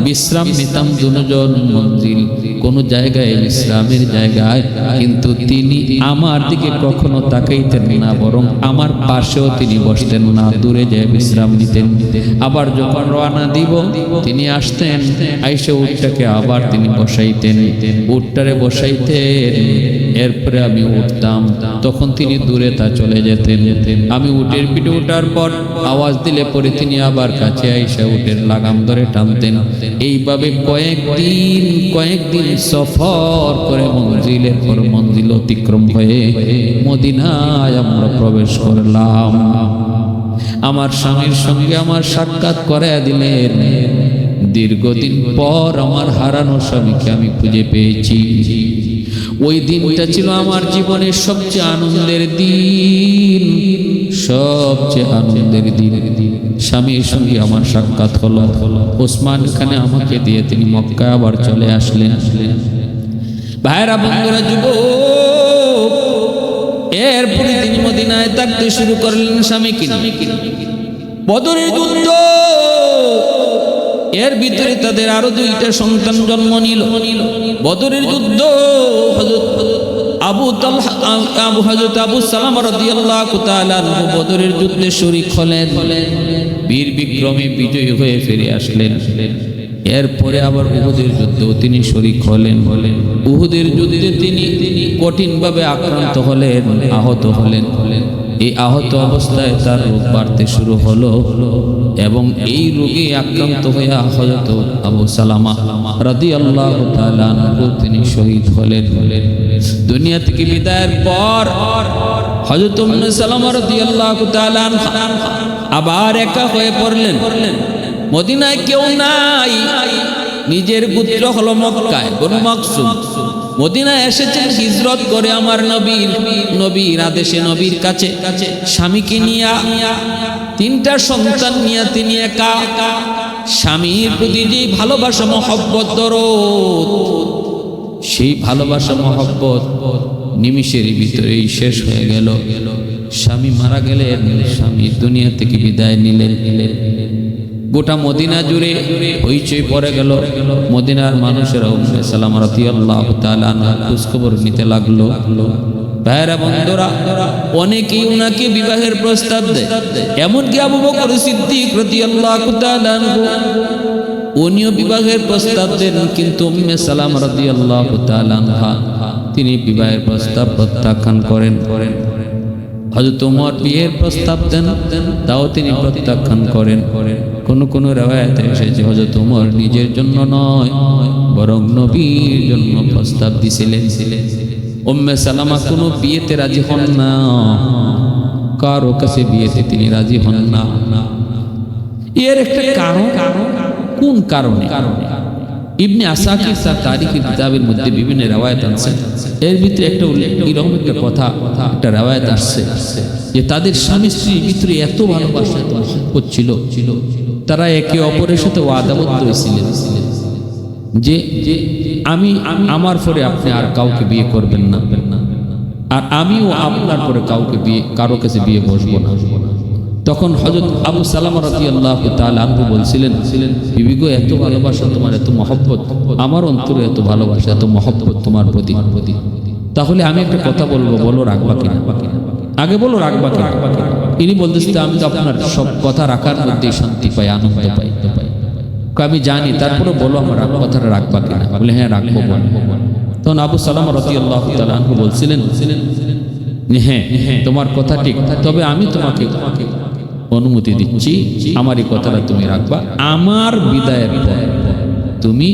বিশ্রাম নিতাম দুজন মঞ্জিল কোন জায়গায় বিশ্রামের জায়গায়, কিন্তু তিনি আমার দিকে কখনো তাকাইতেন না, বরং আমার পাশেও তিনি বসতেন না, দূরে যায় বিশ্রাম নিতেন। আবার যখন রওনা দিব তিনি আসতেন, আইসে উটটাকে আবার তিনি বসাইতেন, উটটারে বসাইতেন, এরপরে আমি উঠতাম, তখন তিনি দূরে তা চলে যেতেন। আমি উটের পিঠে ওঠার পর আওয়াজ দিলে পরে তিনি আবার কাছে আইসা উটের লাগাম ধরে টানতেন। এইভাবে কয়েকদিন সফর করে মঞ্জিলের পর মঞ্জিল অতিক্রম হয়ে মদিনায় আমরা প্রবেশ করলাম। আমার স্বামীর সঙ্গে আমার সাক্ষাৎ করাইয়া দিলেন। দীর্ঘদিন পর আমার হারানো স্বামীকে আমি খুঁজে পেয়েছি। ওই দিনটা ছিল আমার জীবনের সবচেয়ে আনন্দের দিন, সবচেয়ে আনন্দের দিন। স্বামীর সঙ্গে আমার সাক্ষাৎ হলো। ওসমান খানে আমাকে দিয়ে তিনি মক্কা আবার চলে আসলেন। ভাইরা বন্ধুরা, যুবক, এরপরে তিনি মদিনায় থাকতে শুরু করলেন স্বামীকে নিয়ে। বদরের যুদ্ধ, এর ভিতরে তাদের আরো দুইটা সন্তান জন্ম নিল। বদরের যুদ্ধ হযরত আবু সালামা রাদিয়াল্লাহু তাআলা বদরের যুদ্ধে শরীক হলেন, বীর বিক্রমে বিজয়ী হয়ে ফিরে আসলেন। এরপরে আবার উহুদের যুদ্ধেও তিনি শরীক হলেন। উহুদের যুদ্ধে তিনি কঠিনভাবে আক্রান্ত হলেন, আহত হলেন। এই আহত অবস্থায় তার রোগ বাড়তে শুরু হলো এবং এই রোগে আক্রান্ত হয়ে হযরত আবু সালামা রাদিয়াল্লাহু তাআলা আনহু তিনি শহীদ হলেন। দুনিয়া থেকে বিদায়ের পর হযরত উম্মে সালামা রাদিয়াল্লাহু তাআলা আনহা আবার একা হয়ে পড়লেন। মদিনায় কেউ নাই, নিজের পুত্র হলো মক্কায় বনু মাখজুম। মদিনায় এসেছেন হিজরত করে আমার নবীর আদেশে, নবীর কাছে স্বামীকে নিয়ে, তিনটা সন্তান নিয়ে তিনি একা। স্বামীর প্রতি যে ভালোবাসা মহব্বত দরদ, সেই ভালোবাসা মহব্বত নিমিষের ভিতরেই শেষ হয়ে গেল। স্বামী মারা গেলেন, স্বামী দুনিয়া থেকে বিদায় নিলেন। গোটা মদিনা জুড়ে হইচই পড়ে গেল। মদিনার মানুষেরা উম্মে সালামা রাদিয়াল্লাহু তাআলা আনহার খোঁজখবর নিতে লাগলো। ভাইরা বন্ধুরা, অনেকেই উনাকে বিবাহের প্রস্তাব দেয়, এমনকি আবু বকর সিদ্দিক রাদিয়াল্লাহু তাআলা আনহু উনিও বিবাহের প্রস্তাব দেন, কিন্তু উম্মে সালামা রাদিয়াল্লাহু তাআলা আনহা তিনি বিবাহের প্রস্তাব প্রত্যাখ্যান করেন। হযরত ওমর বিয়ের প্রস্তাব দেন, তাও তিনি প্রত্যাখ্যান করেন। কোন রিওয়ায়াতে এসেছে হযরত ওমর নিজের জন্য নয় বরং নবীর জন্য প্রস্তাব দিছিলেন। উম্মে সালামা কোনো বিয়েতে রাজি হন না, কারো কাছে বিয়েতে তিনি রাজি হন না। এর একটা কারণ, কোন কারণে? ইবনে আসাকির তার তারিখের কিতাবের মধ্যে বিভিন্ন রিওয়ায়াত আছে। এর ভিতরে একটা এরকম একটা কথা, একটা রিওয়ায়াত আসছে যে তাদের স্বামী স্ত্রীর ভিতরে এত ভালোবাসা, এত মহব্বত ছিল, তারা একে অপরের সাথে ওয়াদাবদ্ধ হয়েছিলেন যে আমি আমার পরে আপনি আর কাউকে বিয়ে করবেন না, আর আমিও আপনার পরে কারো কাছে বিয়ে বসবো না। তখন হযরত আবু সালামা রাদিয়াল্লাহু তাআলা আনহু বলছিলেন, বিবি গো, এত ভালোবাসা তোমার, এত মহব্বত, আমার অন্তরে এত ভালোবাসা, এত মহব্বত তোমার প্রতি, তাহলে আমি একটা কথা বলবো, বলো রাখবা কিনা? আগে বলো রাখবা কিনা? তিনি বলতেছিলেন, আমি তো আপনার সব কথা রাখার মধ্যেই শান্তি পাই, আনন্দ পাই। আমি জানি, তারপরে বলো আমার কথাটা রাখবা কিনা? বলে হ্যাঁ রাখবো। তখন আবু সালামা রাদিয়াল্লাহু তাআলা আনহু বলছিলেন, হ্যাঁ তোমার কথা ঠিক, তবে আমি তোমাকে অনুমতি দিচ্ছি আমার এই কথাটা তুমি রাখবা। আমার বিদায়ের পর তুমি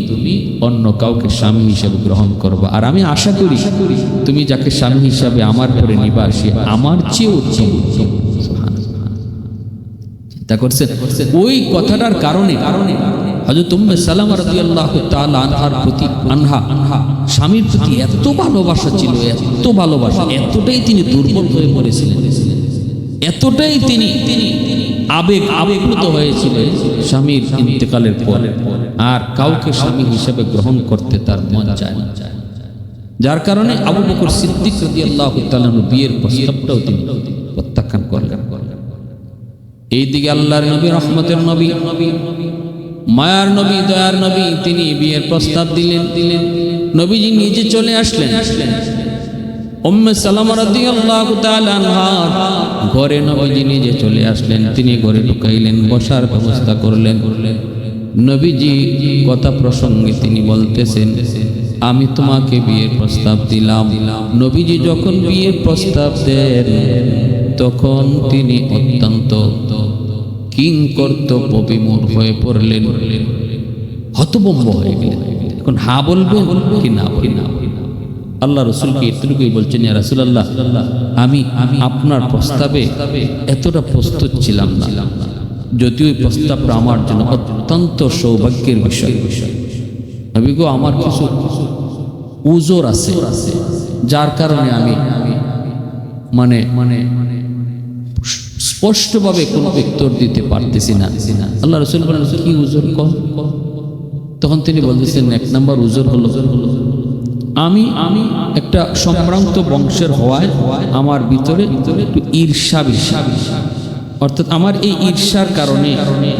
অন্য কাউকে স্বামী হিসেবে গ্রহণ করবা, আর আমি আশা করি তুমি যাকে স্বামী হিসাবে আমার পরে নিবা সে আমার চেয়ে উত্তম। চিন্তা করছেন? ওই কথাটার কারণে হযরত উম্মে সালামা রাদিয়াল্লাহু তাআলা আনহার প্রতি স্বামীর প্রতি এত ভালোবাসা ছিল, এত ভালোবাসা, এতটাই তিনি দুর্বল হয়ে পড়েছিলেন, এতটাই তিনি আবেগপ্লুত হয়েছিলেন স্বামীর ইন্তেকালের পর, আর কাউকে স্বামী হিসেবে গ্রহণ করতে তার মন চায় না। যার কারণে আবু বকর সিদ্দিক রাদিয়াল্লাহু তাআলা বিয়ের প্রস্তাবটাও তিনি প্রত্যাখ্যান করলেন। এইদিকে আল্লাহর নবী, রহমতের নবী, মায়ার নবী, দয়ার নবী, তিনি বিয়ের প্রস্তাব দিলেন। নবীজি নিজে চলে আসলেন উম্মে সালামা রাদিয়াল্লাহু তাআলা আনহার ঘরে। নবীজি নিজে চলে আসলেন, তিনি ঘরে ঢুকাইলেন, বসার ব্যবস্থা করলেন। নবীজি কথা প্রসঙ্গে তিনি বলতেছেন, আমি তোমাকে বিয়ের প্রস্তাব দিলাম। নবীজি যখন বিয়ের প্রস্তাব দেন তখন তিনি অত্যন্ত কিংকর্তব্য বিমূঢ় হয়ে পড়লেন, হতভম্ব হয়ে গেলেন। এখন হা বলবেন কি না বলবেন? আল্লাহ রাসূলকে এতটুকুই বলছেন, ইয়া রাসূলুল্লাহ, আমি আপনার প্রস্তাবে এতটা প্রস্তুত ছিলাম না, যদিও এই প্রস্তাবটা আমার জন্য অত্যন্ত সৌভাগ্যের বিষয়। নবী গো, আমার কিছু উজর আছে যার কারণে আমি মানে স্পষ্টভাবে কোনো উত্তর দিতে পারতেছি না। আল্লাহ রাসূল বলেন, কি উজর কম? তখন তিনি বলতেছেন, এক নম্বর উজর হলো আমি একটা সম্ভ্রান্ত বংশের হওয়ায় আমার ভিতরে একটু ঈর্ষা, অর্থাৎ আমার এই ঈর্ষার কারণে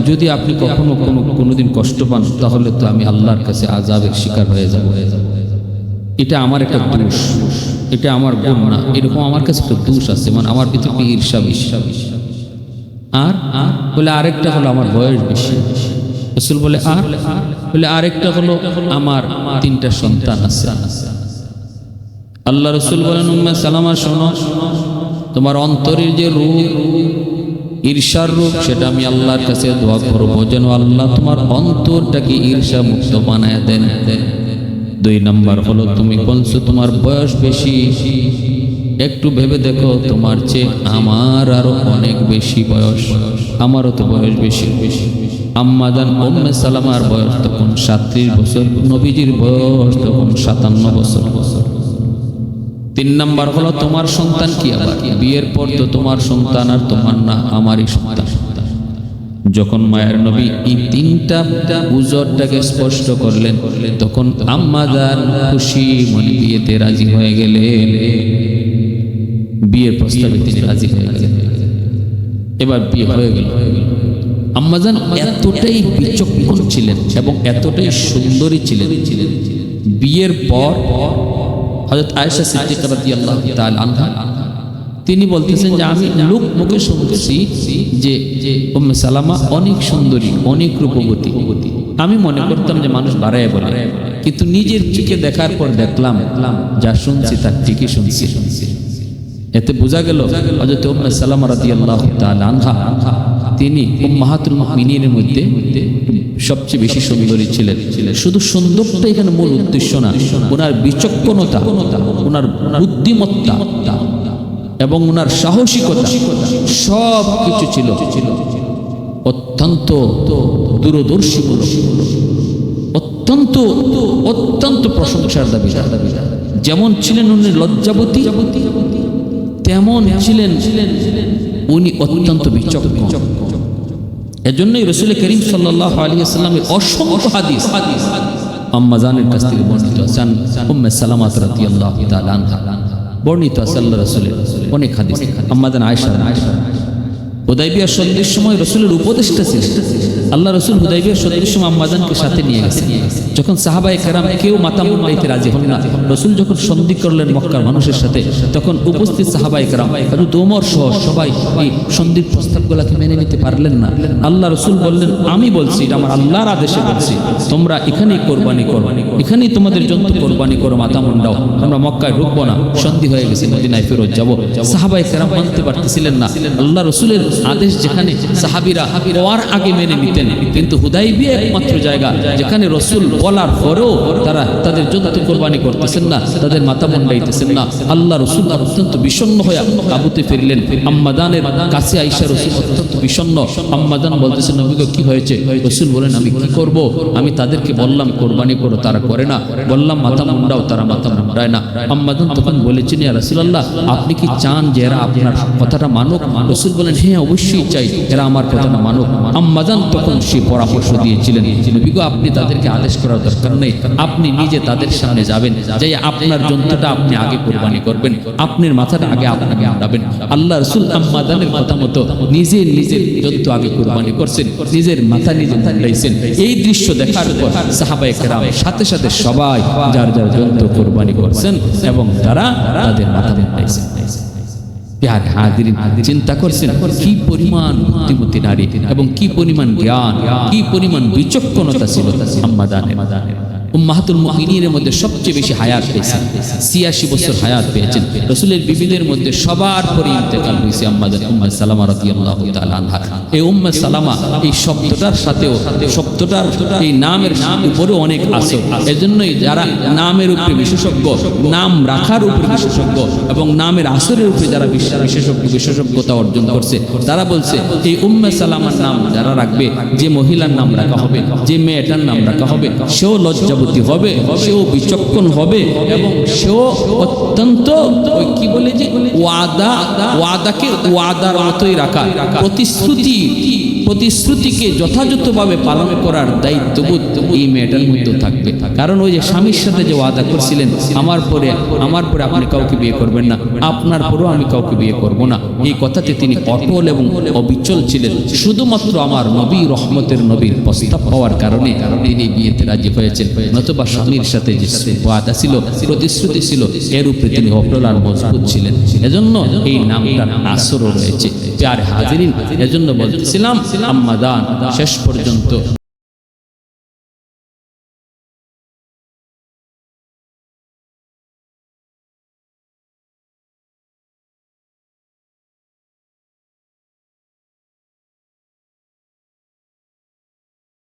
যদি আপনি কখনো কোনোদিন কষ্ট পান তাহলে তো আমি আল্লাহর কাছে আযাবের শিকার হয়ে যাব। এটা আমার একটা দোষ, এটা আমার গুণ না, এরকম আমার কাছে একটা দোষ আছে, মানে আমার ভিতরে ঈর্ষা বেশি। আর বলে আরেকটা হলো আমার বয়স বেশি। রাসূল বলে আর বলে আরেকটা হলো আমার 3টা সন্তান আছে। আল্লাহ রাসূল বলেন, উম্মে সালামা শোনো, তোমার অন্তরের যে রূপ, ঈর্ষার রূপ, সেটা আমি আল্লাহর কাছে দোয়া করবো যেন আল্লাহ তোমার অন্তরটাকে ঈর্ষা মুক্ত বানায় দেন। 2 নম্বর হলো তুমি বলছো তোমার বয়স বেশি, একটু ভেবে দেখো তোমার চেয়ে আমার আরো অনেক বেশি বয়স, আমারও তো বয়স বেশি। আম্মা জান উম্মে সালামার বয়স তখন 37 বছর, নবীজির বয়স তখন 57 বছর। 3 নম্বর হলো তোমার সন্তান কি? আবার বিয়ের পর তো তোমার সন্তান আর তোমার না, আমারই সন্তান। যখন মায়ের নবী এই 3টা উজরটাকে স্পষ্ট করলেন তখন আম্মা জান খুশি মনে বিয়েতে রাজি হয়ে গেলেন, বিয়ের প্রস্তাবে তিনি রাজি হয়ে গেলেন। এবার বিয়ে হয়ে গেল। আম্মা জান এতটাই বিচক্ষণ ছিলেন এবং এতটাই সুন্দরী ছিলেন, বিয়ের পর হযরত আয়েশা সিদ্দিকা রাদিয়াল্লাহু তাআলা আনহা তিনি বলতেছেন যে আমি লোক মুখে শুনতেছি যে উম্মে সালামা অনেক সুন্দরী, অনেক রূপবতী, আমি মনে করতাম যে মানুষ বাড়ায় বলে, কিন্তু নিজের চোখে দেখার পর দেখলাম যা শুনছি তার ঠিকই শুনছি। এতে বোঝা গেল হযরত উম্মে সালামা রাদিয়াল্লাহু তাআলা আনহা তিনি উম্মাহাতুল মুমিনিনের মধ্যে সবচেয়ে বেশি সুন্দরী ছিলেন। শুধু সুন্দরটা এখানে মূল উদ্দেশ্য না, ওনার বিচক্ষণতা, ওনার বুদ্ধিমত্তা এবং ওনার সাহসিকতা সব কিছু ছিল অত্যন্ত দূরদর্শীমূলক, অত্যন্ত প্রশংসার দাবিদার। যেমন ছিলেন উনি লজ্জাবতী, তেমন ছিলেন উনি অত্যন্ত বিচক্ষণ। এজন্যই রাসূল করিম সাল্লাল্লাহু আলাইহি ওয়াসাল্লামের অসংখ্য হাদিস আম্মা জানের কাছ থেকে বর্ণিত আছেন। উম্মে সালামা রাদিয়াল্লাহু তাআলা আনহা বর্ণিত আছে আল্লাহর রাসূলের অনেক হাদিস। আম্মা জান আয়েশা হুদাইবিয়ার সন্ধির সময় রাসূলের উপদেষ্টা ছিলেন। আল্লাহ রাসূল হুদাইবিয়ার সন্ধির সময় আম্মা জানকে সাথে নিয়ে গেছেন। যখন সাহাবায়ে কেরাম কেউ মাথা মুন্ডাইতে রাজি হন না, রাসূল যখন সন্ধি করলেন মক্কার মানুষের সাথে, তখন উপস্থিত সাহাবায়ে কেরাম হযরত ওমর সহ সবাই এই সন্ধির প্রস্তাবগুলোকে মেনে নিতে পারলেন না। আল্লাহ রাসূল বললেন, আমি বলছি, এটা আমার আল্লাহর আদেশে বলছি, তোমরা এখানেই কোরবানি করো, এখানেই তোমাদের জন্তু কোরবানি করো, মাথা মুন্ডাও, আমরা মক্কায় ঢুকবো না, সন্ধি হয়ে গেছে, মদিনায় ফেরত যাবো। সাহাবায়ে কেরাম মানতে পারতেছিলেন না। আল্লাহ রাসূলের আদেশ যেখানে সাহাবীরা হওয়ার আগে মেনে নিতেন, কিন্তু হুদাইবিয়া একমাত্র জায়গা যেখানে রাসূল বলার পরেও তারা তাদের জন্তু কোরবানি করতেছেন না, তাদের মাথা মুন্ডাইতেছেন না। আল্লাহ রাসূল অত্যন্ত বিষণ্ণ হয়ে তাঁবুতে ফিরলেন। আম্মা জানের কাছে আয়েশা রাসূল অত্যন্ত বিষণ্ণ। আম্মা জান বলতেছেন, নবী গো কি হয়েছে? রাসূল বলেন, আমি কি করব? আমি তাদেরকে বললাম কোরবানি করো, তারা করে না, বললাম মাথা মুন্ডাও, তারা মাথা মুন্ডায় না। আম্মা জান তখন বলেছেন, ইয়া রাসূলুল্লাহ, আপনি কি চান যে এরা আপনার কথাটা মানুক? রাসূল বলেন, হ্যাঁ অবশ্যই চাই, এরা আমার কথাটা মানুক। আম্মা জান তখন সেই পরামর্শ দিয়েছিলেন, নবী গো আপনি তাদেরকে আদেশ করার দরকার নেই, আপনি নিজে তাদের সামনে যাবেন, যাই আপনার জন্তুটা আপনি আগে কোরবানি করবেন, আপনার মাথাটা আগে আপনাকে মুন্ডাবেন। আল্লাহ রাসূল আম্মা জানের কথা মতো নিজের জন্তু আগে কোরবানি করছেন, নিজের মাথা নিজে মুন্ডাইছেন। এই দৃশ্য দেখার পর সাহাবায়ে কেরাম সাথে সাথে সবাই যার যার জন্তু কোরবানি করছেন এবং তারা তাদের মাথা মুন্ডাইছেন। প্যার হাজিরিন, চিন্তা করছেন কি পরিমাণ বুদ্ধিমতী নারী এবং কি পরিমাণ জ্ঞান, কি পরিমাণ বিচক্ষণতা ছিল আম্মা জানের। উম্মাহাতুল মুমিনিনের মধ্যে সবচেয়ে বেশি হায়াত পেয়েছেন, ৮৬ বছর হায়াত পেয়েছেন। রাসূলের বিবিদের মধ্যে সবার পরে ইন্তেকাল হয়েছে আম্মা জান উম্মে সালামা রাদিয়াল্লাহু তাআলা আনহা। এই উম্মে সালামা এই শব্দটার সাথেও শব্দটার এই নামের উপরেও অনেক আছে। এজন্যই যারা নামের উপরে বিশেষজ্ঞ, নাম রাখার উপরে বিশেষজ্ঞ এবং নামের আসরের উপরে যারা বিশেষজ্ঞতা অর্জন করছে, তারা বলছে এই উম্মে সালামার নাম যারা রাখবে, যে মহিলার নাম রাখা হবে, যে মেয়েটার নাম রাখা হবে, সেও লজ্জা হবে, সেও বিচক্ষণ হবে এবং সেও অত্যন্ত ওই কি বলে যে ওয়াদাকে ওয়াদার মতোই রাখা, প্রতিশ্রুতিকে যথাযথভাবে পালন করার দায়িত্ববোধ এই মেয়েটার মধ্যে থাকবে। কারণ ওই যে স্বামীর সাথে যে ওয়াদা করছিলেন, আমার পরে আপনি কাউকে বিয়ে করবেন না, আপনার পরেও আমি কাউকে বিয়ে করব না, এই কথাতে তিনি অটল এবং অবিচল ছিলেন। শুধুমাত্র আমার নবী, রহমতের নবীর প্রস্তাব হওয়ার কারণে তিনি বিয়েতে রাজি হয়েছেন, নতুবা স্বামীর সাথে যে ওয়াদা ছিল, প্রতিশ্রুতি ছিল, এর উপরে তিনি অটল আর মজবুত ছিলেন। এজন্য এই নামটার আসরও রয়েছে। প্যার হাজিরিন, এজন্য বলতেছিলাম আম্মা জান শেষ পর্যন্ত